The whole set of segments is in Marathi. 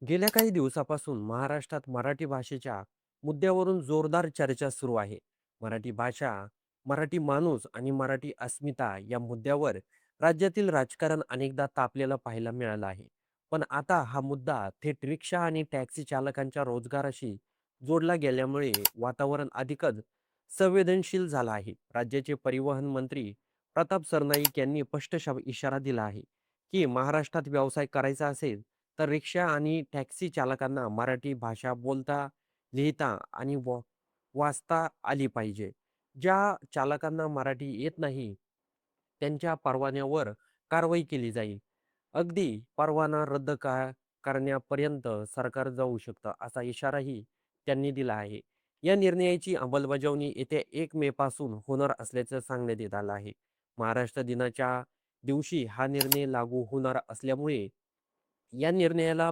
गेल्या काही दिवसापासून महाराष्ट्रात मराठी भाषेच्या मुद्द्यावरून जोरदार चर्चा सुरू आहे. मराठी भाषा, मराठी माणूस आणि मराठी अस्मिता या मुद्द्यावर राज्यातील राजकारण अनेकदा तापलेलं पाहायला मिळालं आहे. पण आता हा मुद्दा थेट रिक्षा आणि टॅक्सी चालकांच्या रोजगाराशी जोडला गेल्यामुळे वातावरण अधिकच संवेदनशील झालं आहे. राज्याचे परिवहन मंत्री प्रताप सरनाईक यांनी स्पष्ट इशारा दिला आहे की महाराष्ट्रात व्यवसाय करायचा असेल तर रिक्षा आणि टॅक्सी चालकांना मराठी भाषा बोलता, लिहिता आणि वाचता आली पाहिजे. ज्या चालकांना मराठी येत नाही, त्यांच्या परवान्यावर कारवाई केली जाईल. अगदी परवाना रद्द करण्यापर्यंत सरकार जाऊ शकतं, असा इशाराही त्यांनी दिला आहे. या निर्णयाची अंमलबजावणी येत्या 1 मे पासून होणार असल्याचं सांगण्यात येत आलं आहे. महाराष्ट्र दिनाच्या दिवशी हा निर्णय लागू होणार असल्यामुळे या निर्णयाला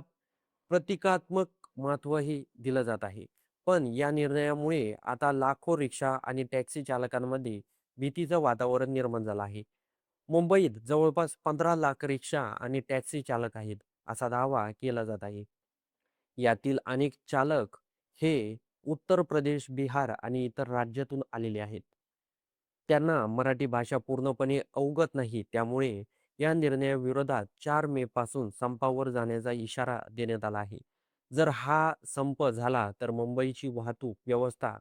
प्रतिकात्मक महत्त्वही दिलं जात आहे. पण या निर्णयामुळे आता लाखो रिक्षा आणि टॅक्सी चालकांमध्ये भीतीचं वातावरण निर्माण झालं आहे. मुंबईत जवळपास 15 लाख रिक्षा आणि टॅक्सी चालक आहेत, असा दावा केला जात आहे. यातील अनेक चालक हे उत्तर प्रदेश, बिहार आणि इतर राज्यातून आलेले आहेत. त्यांना मराठी भाषा पूर्णपणे अवगत नाही. त्यामुळे या निर्णयाविरोधात 4 मे पासून संपावर जाण्याचा इशारा देण्यात आला आहे. जर हा संप झाला तर मुंबईची वाहतूक व्यवस्था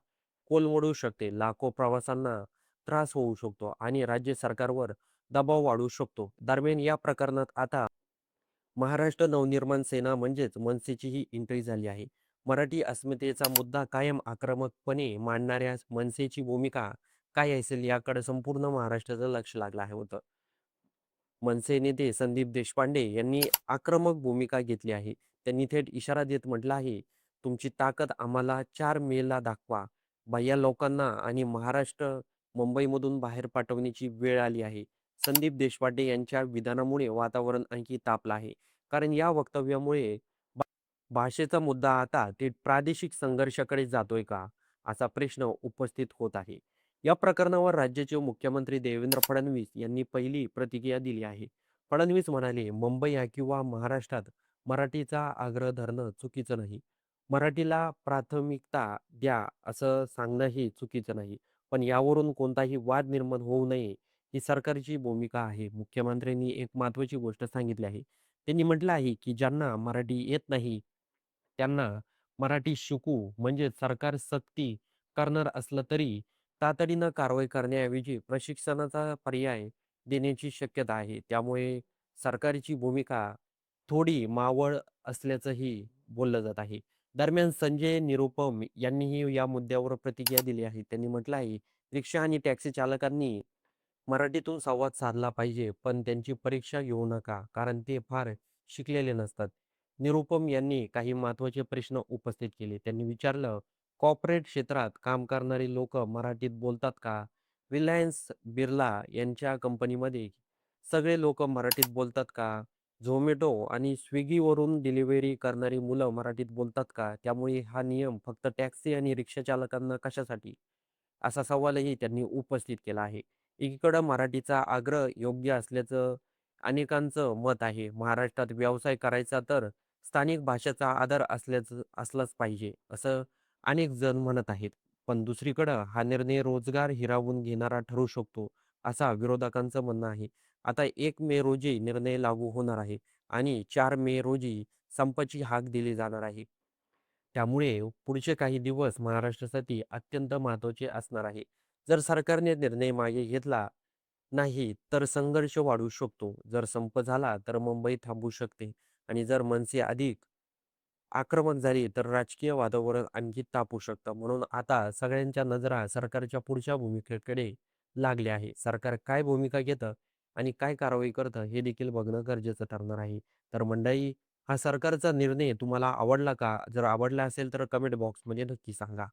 कोलमडू शकते. लाखो प्रवाशांना त्रास होऊ शकतो आणि राज्य सरकारवर दबाव वाढू शकतो. दरम्यान या प्रकरणात आता महाराष्ट्र नवनिर्माण सेना म्हणजेच मनसेचीही एंट्री झाली आहे. मराठी अस्मितेचा मुद्दा कायम आक्रमकपणे मांडणाऱ्या मनसेची भूमिका काय असेल याकडे संपूर्ण महाराष्ट्राचं लक्ष लागलं आहे होतं. मनसे नेते संदीप देशपांडे यांनी आक्रमक भूमिका घेतली आहे. त्यांनी थेट इशारा देत म्हटलं आहे, तुमची ताकद आम्हाला 4 मेला दाखवा. या लोकांना आणि महाराष्ट्र मुंबईमधून बाहेर पाठवण्याची वेळ आली आहे. संदीप देशपांडे यांच्या विधानामुळे वातावरण आणखी तापलं आहे. कारण या वक्तव्यामुळे भाषेचा मुद्दा आता थेट प्रादेशिक संघर्षाकडे जातोय का? असा प्रश्न उपस्थित होत आहे. या प्रकरणावर राज्याचे मुख्यमंत्री देवेंद्र फडणवीस यांनी पहिली प्रतिक्रिया दिली आहे. फडणवीस म्हणाले, मुंबई किंवा महाराष्ट्रात मराठीचा आग्रह धरणं चुकीचं नाही. मराठीला प्राथमिकता द्या असं सांगणंही चुकीचं नाही. पण यावरून कोणताही वाद निर्माण होऊ नये ही सरकारची भूमिका आहे. मुख्यमंत्र्यांनी एक महत्त्वाची गोष्ट सांगितली आहे. त्यांनी म्हटलं आहे, की ज्यांना मराठी येत नाही त्यांना मराठी शिकू म्हणजे सरकार सक्ती करणार असलं तरी तातडीनं कारवाई करण्याऐवजी प्रशिक्षणाचा पर्याय देण्याची शक्यता आहे. त्यामुळे सरकारची भूमिका थोडी मावळ असल्याचंही बोललं जात आहे. दरम्यान संजय निरुपम यांनीही या मुद्द्यावर प्रतिक्रिया दिली आहे. त्यांनी म्हटलं आहे, रिक्षा आणि टॅक्सी चालकांनी मराठीतून संवाद साधला पाहिजे, पण त्यांची परीक्षा घेऊ नका, कारण ते फार शिकलेले नसतात. निरुपम यांनी काही महत्त्वाचे प्रश्न उपस्थित केले. त्यांनी विचारलं, कॉर्पोरेट क्षेत्रात काम करणारी लोकं मराठीत बोलतात का? रिलायन्स बिर्ला यांच्या कंपनीमध्ये सगळे लोकं मराठीत बोलतात का? झोमॅटो आणि स्विगीवरून डिलिव्हरी करणारी मुलं मराठीत बोलतात का? त्यामुळे हा नियम फक्त टॅक्सी आणि रिक्षा चालकांना कशासाठी? असा सवालही त्यांनी उपस्थित केला आहे. एकीकडं मराठीचा आग्रह योग्य असल्याचं अनेकांचं मत आहे. महाराष्ट्रात व्यवसाय करायचा तर स्थानिक भाषेचा आदर असलाच पाहिजे, असं अनेक जण म्हणत आहेत. पण दुसरीकडं हा निर्णय रोजगार हिरावून घेणारा ठरू शकतो, असा विरोधकांचं म्हणणं आहे. आता 1 मे रोजी निर्णय लागू होणार आहे आणि 4 मे रोजी संपाची हाक दिली जाणार आहे. त्यामुळे पुढचे काही दिवस महाराष्ट्रासाठी अत्यंत महत्त्वाचे असणार आहे. जर सरकारने निर्णय मागे घेतला नाही, तर संघर्ष वाढू शकतो. जर संप झाला, तर मुंबई थांबू शकते आणि जर मनसे अधिक आक्रमक झाली, तर राजकीय वातावरण आणखी तापू शकतं. म्हणून आता सगळ्यांच्या नजरा सरकारच्या पुढच्या भूमिकेकडे लागल्या आहे. सरकार काय भूमिका घेतं आणि काय कारवाई करतं, हे देखील बघणं गरजेचं ठरणार आहे. तर मंडळी, हा सरकारचा निर्णय तुम्हाला आवडला का? जर आवडला असेल तर कमेंट बॉक्समध्ये नक्की सांगा.